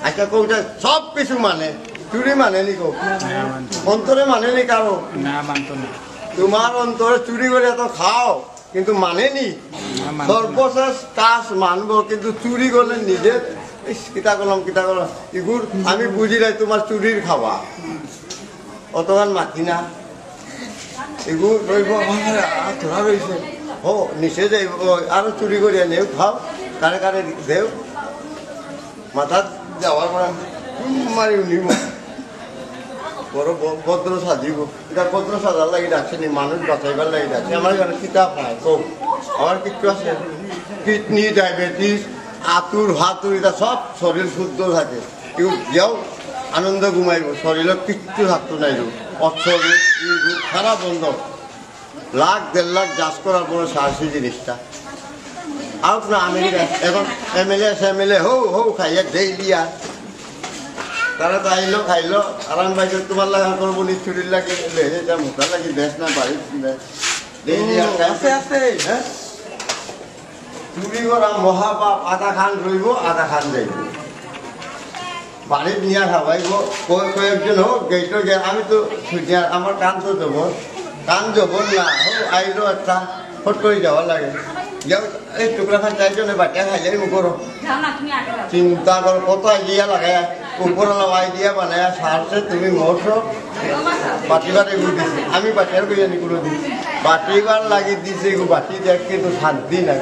আচ্ছা কৌটা সব কিছু মানে চুরি মানে নি কো অন্তরে মানে নি কারো না মানতো না তোমার অন্তরে চুরি করে এত খাও কিন্তু মানে নি সর্বশেষ কাজ মানবো কিন্তু চুরি করলে নিজে কিতা করলাম এগুর আমি বুঝি নাই তোমার চুরির খাওয়া অতগান মাতি না এগুলো রইব ধরা রয়েছে ও নিচে যাইব আরো চুরি করিয়া নেও খাও কারে কারে দেও মাথার যাওয়ার পরে মারি নিব বড় ভদ্র সাজিব এটা ভদ্র সাজার লাগি ডাকছে নি মানুষ বাঁচাইবার লাগি ডাকছে আমার এখানে কিতাব নাই কম আমার কিচ্ছু আছে কিডনি ডায়াবেটিস আতুর হাতুর এটা সব শরীর শুদ্ধ থাকে কেউ যাও আনন্দ ঘুমাইব শরীরের কিচ্ছু থাকতো নাই অর্থ সারা বন্ধ লাখ 1.5 লাখ যাচ করার পরে সাহসী জিনিসটা আর না আমেরিকা এখন এমএলএ হৌ খাইয়া ডেইলি আর তারা তো আইলো খাইলো আরাম পাইছে তোমার লাগা করবো নি চুরির লাগে এটা মোটা লাগি বেশ না পারি ডেইলি আছে হ্যাঁ চুরি করা মহাপাপ আধা খান রইব আধা খান যাইব বাড়ির নিয়ে খাওয়াইব কয়েকজন হোক গেইটো আমি তো আমার কান তো দেবো কান দেবো না আইলো একটা ফট করে যাওয়া লাগে এই টুকরা খান চাইজনে বাটিয়া খাইলে করো চিন্তা করো কত আইডিয়া লাগাই উপরওয়ালা আইডিয়া বানায় সারছে তুমি মরছো বাটিবার এগুলো দিছি আমি বাটিয়ার বিরিয়ানি করে দিচ্ছি বাটিবার লাগি দিছে এগুলো বাটি দেখ কিন্তু শান্তি নাই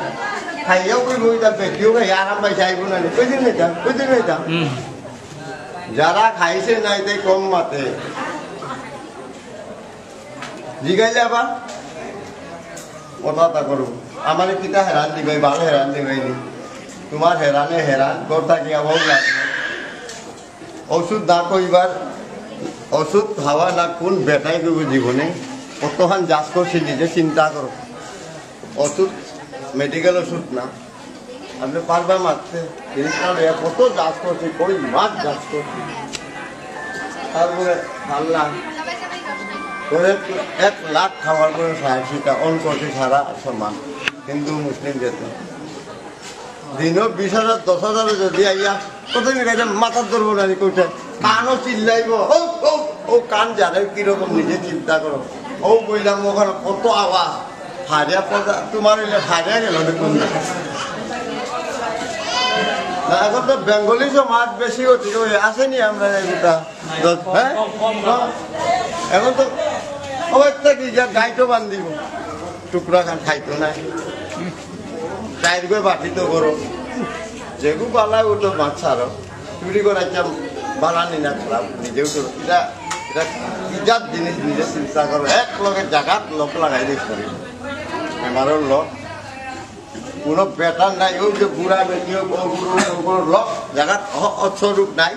খাইয়াও কই বই তা বেটিও খাই আরাম পাই যাইব না কইদিন নেই যারা খাইছে নাই তাই কম মাতে জিগাইলে আবার কথা করো আমার কিতা হেরান দিবাই ভালো হেরান দিবাই নি তোমার হেরানে হেরান কথা কি আবার লাগবে ওষুধ না কইবার ওষুধ খাওয়া না কোন বেটাই করবো জীবনে কতখান যাচ করছি নিজে চিন্তা করো ওষুধ মেডিকেল ওষুধ না আপনি পারবা মারতে জিনিসটা কত যাচ করছি কই মাছ যাচ করছি তারপরে আল্লাহ 1 লাখ খাওয়ার পরে সাহায্যটা অন করছে সারা সমান হিন্দু মুসলিম যেত দিনও 20,000 10,000 যদি আইয়া কতদিন গাইতে মাথার ধরবো না কোটে কানও চিল্লাইব ও কান জানে কিরকম নিজে চিন্তা করো ও বললাম ওখানে কত আওয়াজ হারিয়া পড়া তোমার হারিয়া গেল দেখুন এখন তো বেঙ্গলি সমাজ বেশি অতি আসেনি আমরা এগুলা হ্যাঁ এখন তো অবস্থা কি যা গাইটো বান্ধিব টুকরা খান খাইতো না চাইর করে বাটি তো করো যেগু পালায় ও তো মাছ ছাড়ো চুরি করাইছাম বানানি না খারাপ নিজেও তো এটা ইজাত জিনিস নিজে চিন্তা করো এক লগের জায়গাত লোক লাগাই দিস আমারও লোক কোনো বেটার নাই ওই যে বুড়া বেটি লোক জায়গাত অস্বরূপ নাই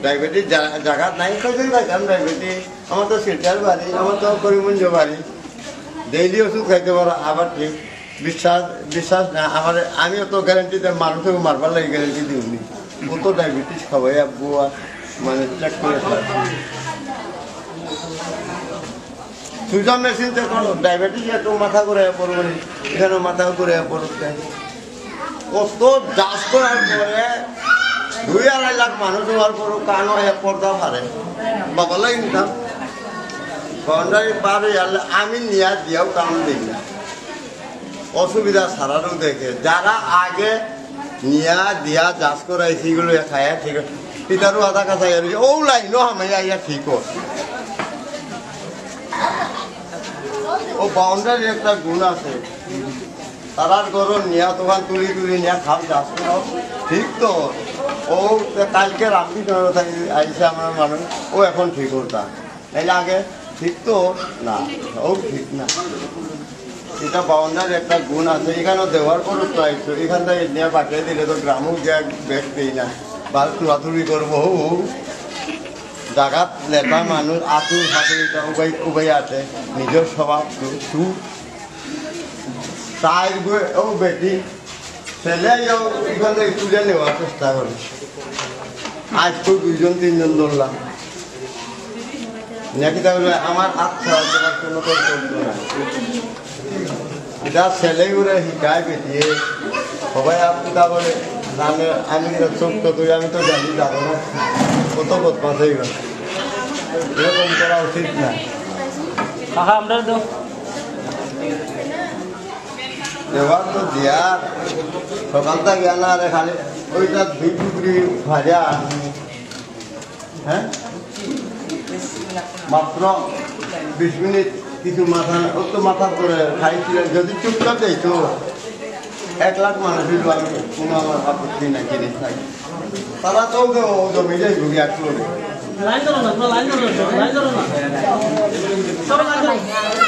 ডায়াবেটিস জায়গা নাই কদিন খাইতাম ডায়াবেটিস আমার তো সিটার বাড়ি আমার তো করিমগঞ্জ বাড়ি ডেইলি ওষুধ খাইতে পারো আবার ঠিক বিশ্বাস না আমার আমিও তো গ্যারেন্টি দেয় মানুষকে মারবার লাগে গ্যারেন্টি দিইনি ও তো ডায়াবেটিস খাওয়াই আব্বু মানে চেক করে সুইজার মেশিন চেক করো ডায়াবেটিস এত মাথা করে পড়বো এখানে মাথা করে পড়তে কত যাচ করার পরে 2-2.5 লাখ মানুষ হওয়ার পরও কানও এক পর্দা পারে বাবা লাগে নিতাম বাউন্ডারি পার হয়ে গেলে আমি নিয়ে দিয়েও কাম দিই না অসুবিধা সারারও দেখে যারা আগে নিয়া দিয়া যাচ করাই সেগুলো খায় ঠিক আছে পিতারও আধা কাছাই ও লাইনও হামাইয়া ইয়া ঠিক ও বাউন্ডারি একটা গুণ আছে তারার গরম নিয়া দোকান তুলি নিয়া খাও যাচ করাও ঠিক তো ও কালকে রাত্রি আইসে আমার মানুষ ও এখন ঠিক হতা তাইলে আগে ঠিক তো না ও ঠিক না এটা বাউন্ডারি একটা গুণ আছে এখানেও দেওয়ার পরও তো আইসো এখান থেকে নিয়ে পাঠিয়ে দিলে তো গ্রামও গিয়ে ব্যাগ দিই না বা তুলাতুলি করবো জাগাত লেখা মানুষ আতুর হাতুর উবাই আছে নিজের স্বভাব তাই ও বেটি ছেলে এখান থেকে তুলে নেওয়ার চেষ্টা করি আজ তো 2-3 ধরলাম নাকি তাহলে আমার আচ্ছা কোনো চলতো না এটা ছেলে করে শিকায় বেটিয়ে সবাই আপনি তা বলে আমি চোখ তো তুই আমি তো জানি যাবো না কত বদমাস হয়ে গেল এরকম করা উচিত না আমরা তো এবার তো দেয়ার সকালটা গেল আর খালি ওইটা দুই টুকরি ভাজা হ্যাঁ মাত্র 20 মিনিট কিছু মাথা ও তো মাথা করে খাইছিলেন যদি চুপচাপ যাই তো 1 লাখ মানুষ আমি কোনো আমার আপত্তি নাই জিনিস নাই তারা তো জমি যাই ভুগি এক লাইন ধরো না লাইন ধরো না